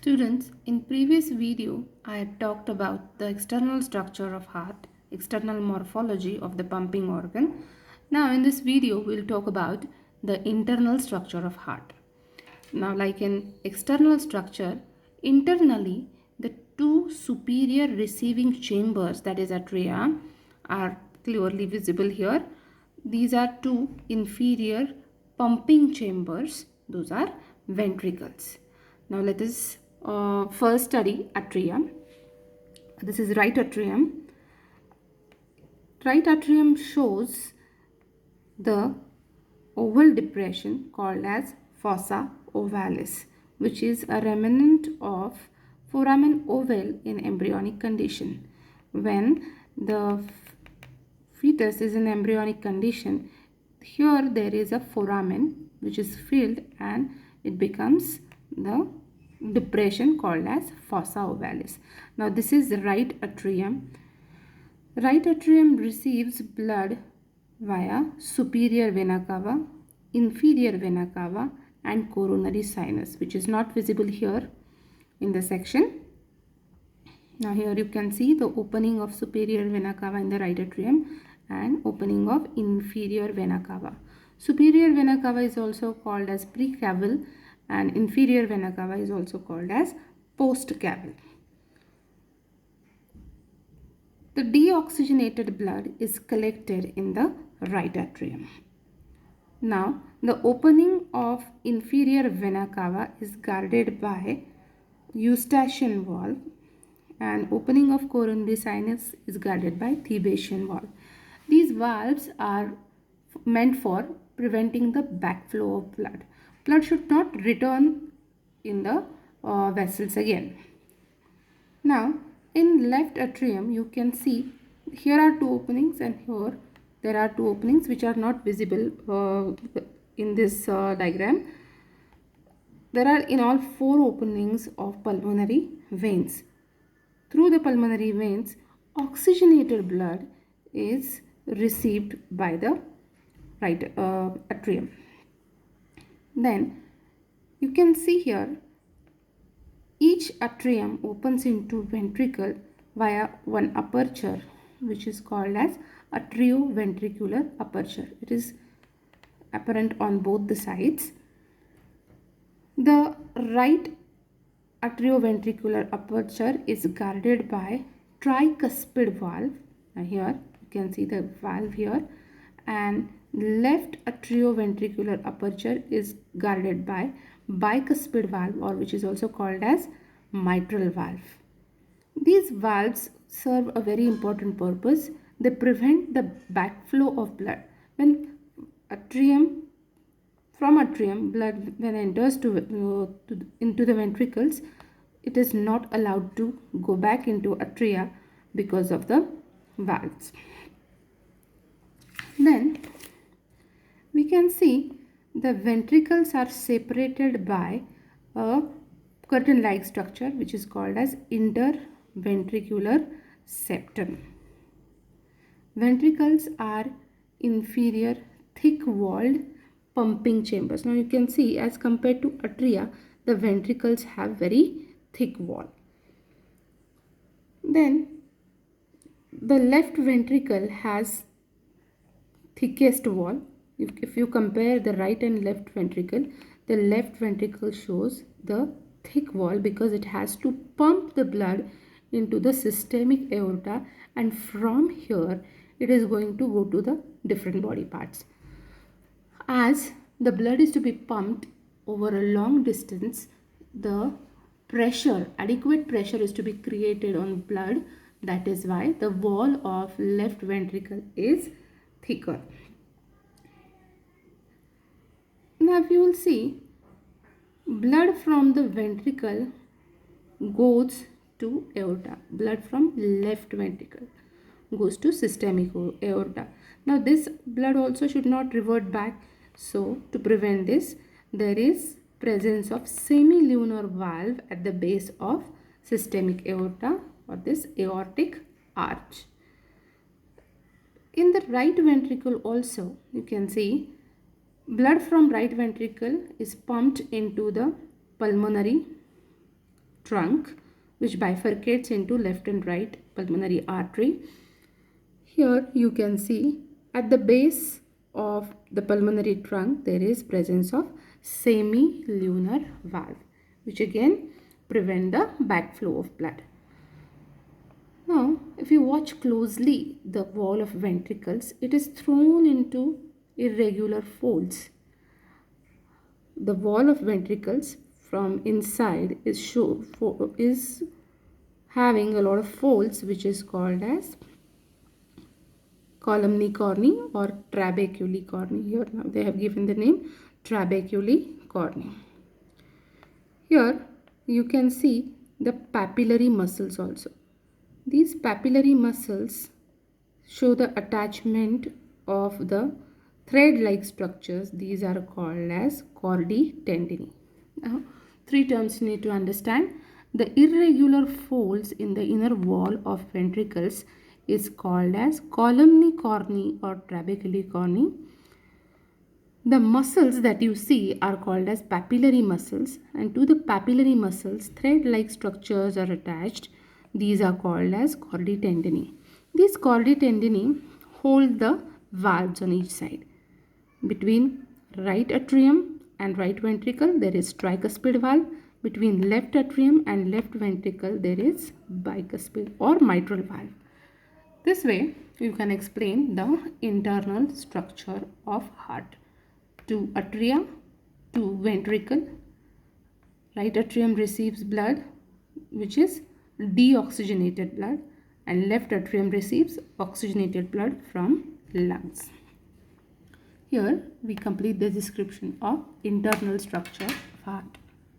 Students, in previous video, I had talked about the external structure of heart, external morphology of the pumping organ. Now in this video, we'll talk about the internal structure of heart. Now like in external structure, internally the two superior receiving chambers, that is atria, are clearly visible here. These are two inferior pumping chambers, those are ventricles. Now let us first study atrium. This is right atrium. Right atrium shows the oval depression called as fossa ovalis, which is a remnant of foramen ovale in embryonic condition. When the fetus is in embryonic condition, here there is a foramen which is filled and it becomes the depression called as fossa ovalis. Now this is the right atrium. Right atrium receives blood via superior vena cava, inferior vena cava and coronary sinus, which is not visible here in the section. Now here you can see the opening of superior vena cava in the right atrium and opening of inferior vena cava. Superior vena cava is also called as precaval and inferior vena cava is also called as postcaval. The deoxygenated blood is collected in the right atrium. Now, the opening of inferior vena cava is guarded by eustachian valve and opening of coronary sinus is guarded by Thebetian valve. These valves are meant for preventing the backflow of blood. Blood should not return in the vessels again. Now, in left atrium, you can see here are two openings and here there are two openings which are not visible in this diagram. There are in all four openings of pulmonary veins. Through the pulmonary veins, oxygenated blood is received by the right atrium. Then you can see here each atrium opens into ventricle via one aperture which is called as atrioventricular aperture. It is apparent on both the sides. The right atrioventricular aperture is guarded by tricuspid valve. Here you can see the valve here, and left atrioventricular aperture is guarded by bicuspid valve, or which is also called as mitral valve. These valves serve a very important purpose. They prevent the backflow of blood. When from atrium, blood when enters into the ventricles, it is not allowed to go back into atria because of the valves. Then we can see the ventricles are separated by a curtain-like structure which is called as interventricular septum. Ventricles are inferior thick-walled pumping chambers. Now you can see as compared to atria, the ventricles have very thick wall. Then the left ventricle has thickest wall. If you compare the right and left ventricle, the left ventricle shows the thick wall because it has to pump the blood into the systemic aorta, and from here it is going to go to the different body parts. As the blood is to be pumped over a long distance, the pressure, adequate pressure is to be created on blood. That is why the wall of left ventricle is thicker. Now if you will see, blood from the ventricle goes to aorta. Blood from left ventricle goes to systemic aorta. Now this blood also should not revert back. So to prevent this, there is presence of semilunar valve at the base of systemic aorta, or this aortic arch. In the right ventricle also, you can see blood from right ventricle is pumped into the pulmonary trunk which bifurcates into left and right pulmonary artery. Here you can see at the base of the pulmonary trunk there is presence of semilunar valve, which again prevent the backflow of blood. Now, if you watch closely the wall of ventricles, it is thrown into irregular folds. The wall of ventricles from inside is having a lot of folds, which is called as columni corni or trabeculae corni. Here now they have given the name trabeculae corni. Here you can see the papillary muscles also. These papillary muscles show the attachment of the thread-like structures. These are called as chordae tendineae. Now, three terms you need to understand. The irregular folds in the inner wall of ventricles is called as columni corni or trabeculae corni. The muscles that you see are called as papillary muscles, and to the papillary muscles thread-like structures are attached. These are called as chordae tendineae. These chordae tendineae hold the valves on each side. Between right atrium and right ventricle there is tricuspid valve. Between left atrium and left ventricle there is bicuspid or mitral valve. This way you can explain the internal structure of heart. Two atria, two ventricle. Right atrium receives blood which is deoxygenated blood, and left atrium receives oxygenated blood from lungs. Here we complete the description of internal structure of heart.